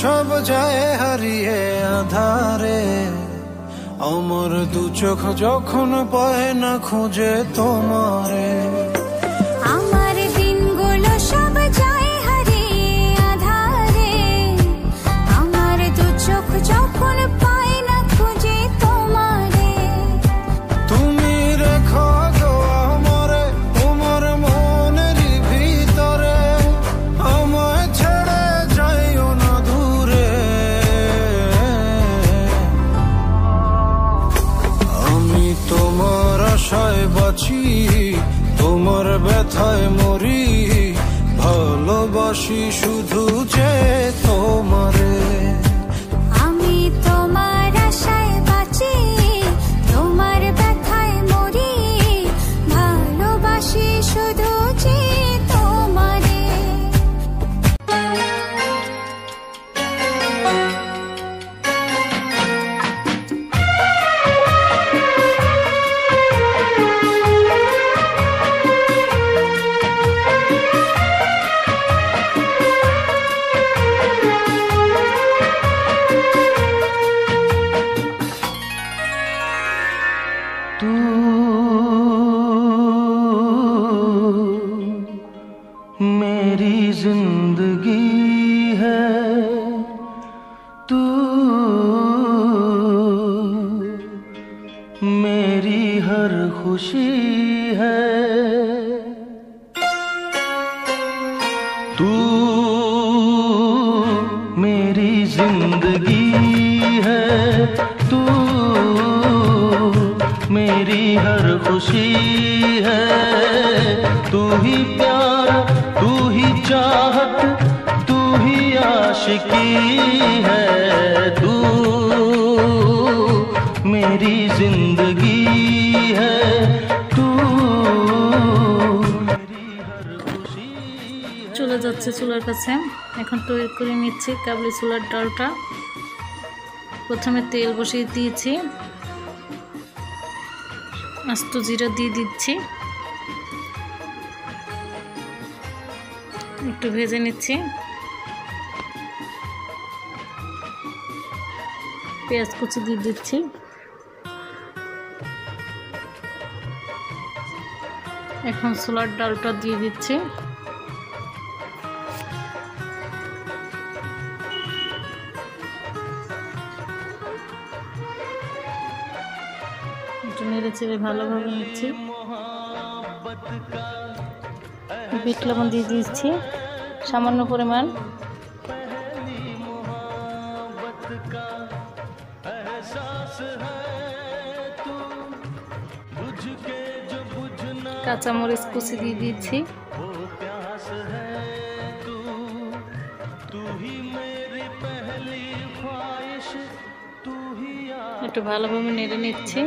সব যায় হারিয়ে আধারে, আমার দু চোখ যখন পায় না খুঁজে তোমারে। আমার দিনগুলো সব যায় হারিয়ে আধারে, আমার দু চোখ যখন পায় না খুঁজে তোমারে। তুমি রেখো গো আমারে তোমার মনেরই ভিতরে, আমায় ছেড়ে যাইও না দূরে। আমি তোমার আশায় বাঁচি, তোমার ব্যথায় মরি, ভালোবাসি শুধু যে তোমারে। আমি তোমার আশায় বাঁচি, তোমার ব্যথায় মরি, ভালোবাসি শুধু যে তোমারে। तू मेरी जिंदगी है, तू मेरी हर खुशी है, तू मेरी जिंदगी है, तू मेरी हर खुशी है। तू ही प्यार, तू ही चाहत, तू ही आशिकी है, तू मेरी जिंदगी है, तू मेरी हर खुशी। চলে যাচ্ছে চুলার কাছে। এখন তৈরি করে নিচ্ছি কাবলি ছোলার ডালটা। প্রথমে তেল বসিয়ে দিয়েছি, আস্ত জিরা দিয়ে দিচ্ছি, একটু ভেজে নিচ্ছি। পেঁয়াজ কুচি দিয়ে দিচ্ছি, এখন ছোলার ডালটা দিয়ে দিচ্ছি। একটু নেড়ে চেড়ে ভালোভাবে নিচ্ছি। বিট লবণ দিয়ে দিচ্ছি সামান্য পরিমাণ। কাঁচামরিচ কুচি দিয়ে দিচ্ছি। একটু ভালোভাবে নেড়ে নিচ্ছি।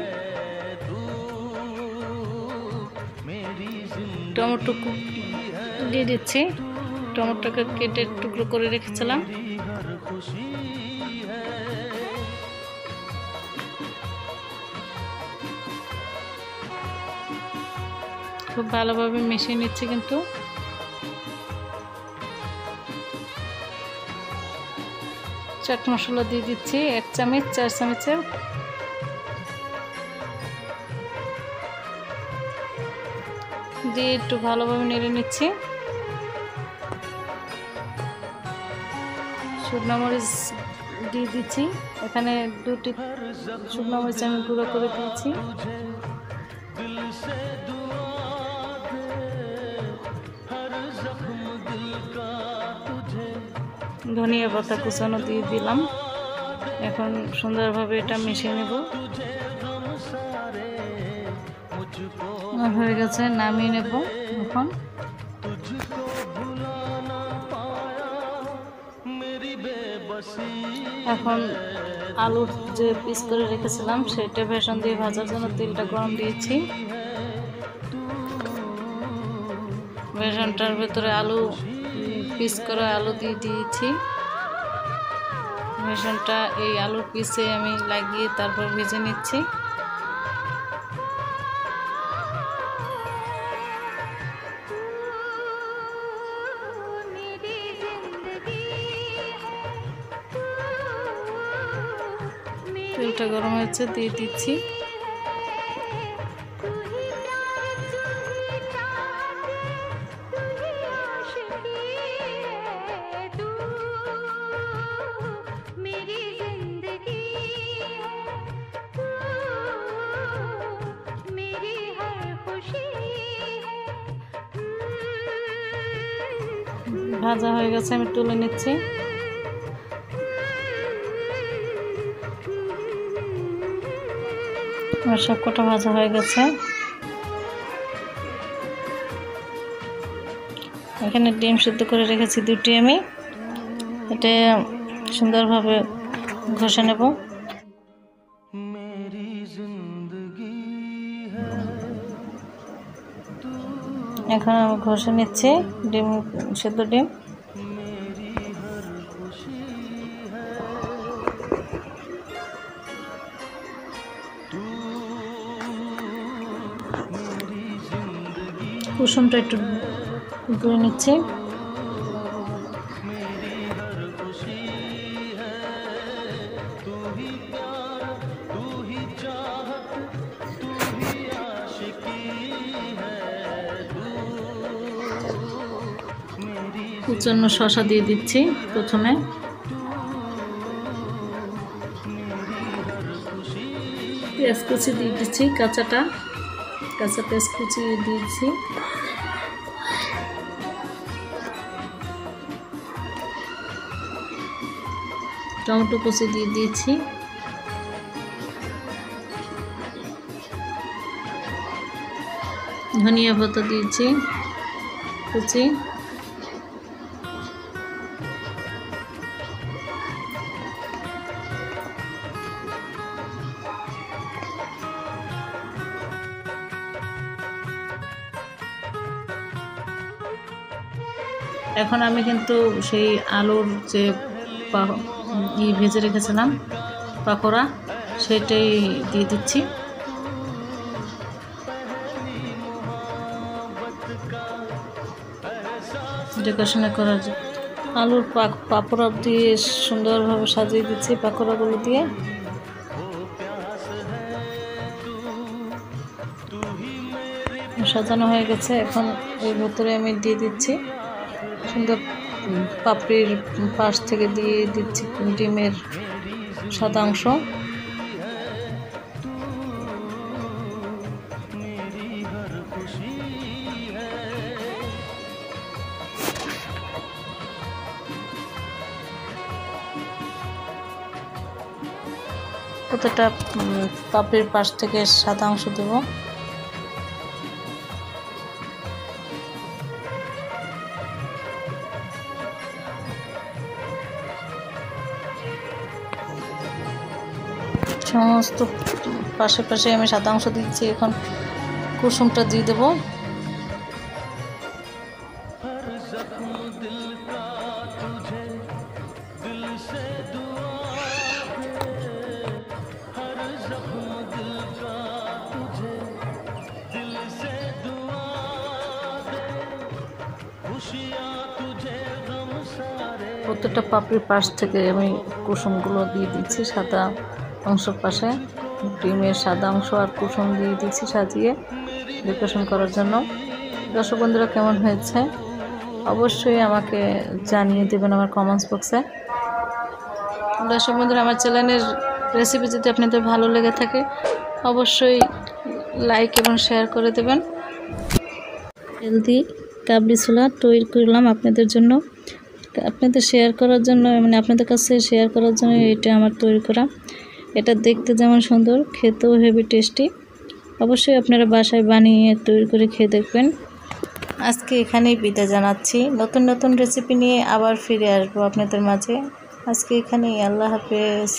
টমেটো দিয়ে দিচ্ছি, টমেটোকে কেটে টুকরো করে রেখেছিলাম। খুব ভালোভাবে মিশিয়ে নিচ্ছি। কিন্তু চাট মশলা দিয়ে দিচ্ছি 1 চামচ, 4 চামচের। দিয়ে একটু ভালোভাবে নেড়ে নিচ্ছি। শুকনো মরিচ দিয়ে দিচ্ছি, এখানে 2টি শুকনো মরিচ আমি গুঁড়ো করে দিয়েছি। ধনিয়া পাতা কুচানো দিয়ে দিলাম। এখন সুন্দরভাবে এটা মিশিয়ে নেব। হয়ে গেছে, নামিয়ে নেব। এখন আলুর যে পিস করে রেখেছিলাম সেটা বেসন দিয়ে ভাজার জন্য তেলটা গরম দিয়েছি। বেসনটার ভেতরে আলু পিস করে আলু দিয়ে দিয়েছি। বেসনটা এই আলুর পিসে আমি লাগিয়ে তারপর ভেজে নিচ্ছি। তেলটা গরম হয়েছে, দিয়ে দিচ্ছি। ভাজা হয়ে গেছে, আমি তুলে নিচ্ছি। আমার সব কটা ভাজা হয়ে গেছে। এখানে ডিম সিদ্ধ করে রেখেছি 2টি আমি। এটা সুন্দরভাবে ঘষে নেব। এখন আমি ঘষে নিচ্ছি ডিম, সিদ্ধ ডিম। কুসুমটা একটু গুঁড়ে নিচ্ছি। জন্য শসা দিয়ে দিচ্ছি প্রথমে। পেঁয়াজ কুচি দিয়ে দিচ্ছি, কাঁচা পেঁয়াজ কুচি দিয়েছি। টমেটো কুচি দিয়ে দিয়েছি। ধনিয়া পাতা দিয়েছি কুচি। এখন আমি কিন্তু সেই আলুর যে ভেজে রেখেছিলাম পাকোড়া, সেটাই দিয়ে দিচ্ছি। ডেকোরেশন করার আলুর পাকোড়া দিয়ে সুন্দরভাবে সাজিয়ে দিচ্ছি পাকোড়াগুলো দিয়ে। সাজানো হয়ে গেছে। এখন এর ভিতরে আমি দিয়ে দিচ্ছি সুন্দর পাপড়ির পাশ থেকে দিয়ে দিচ্ছি ডিমের সাদা অংশ। প্রত্যেকটা পাপড়ির পাশ থেকে সাদা অংশ দেব। সমস্ত পাশে পাশে আমি সাদা অংশ দিচ্ছি। এখন কুসুমটা দিয়ে দেব। প্রত্যেকটা পাপড়ির পাশ থেকে আমি কুসুমগুলো দিয়ে দিচ্ছি সাদা অংশের পাশে। ডিমের সাদা অংশ আর কুসুম দিয়ে দিচ্ছি সাজিয়ে ডেকোরেশন করার জন্য। দর্শক বন্ধুরা, কেমন হয়েছে অবশ্যই আমাকে জানিয়ে দেবেন আমার কমেন্টস বক্সে। দর্শক বন্ধুরা, আমার চ্যানেলের রেসিপি যদি আপনাদের ভালো লেগে থাকে অবশ্যই লাইক এবং শেয়ার করে দেবেন। হেলদি কাবলি ছোলা তৈরি করলাম আপনাদের জন্য, আপনাদের শেয়ার করার জন্য, মানে আপনাদের কাছে শেয়ার করার জন্য এটা আমার তৈরি করা। এটা দেখতে যেমন সুন্দর, খেতেও হেভি টেস্টি। অবশ্যই আপনারা বাসায় বানিয়ে তৈরি করে খেয়ে দেখবেন। আজকে এখানেই বিদায় জানাচ্ছি। নতুন নতুন রেসিপি নিয়ে আবার ফিরে আসবো আপনাদের মাঝে। আজকে এখানেই, আল্লাহ হাফেজ।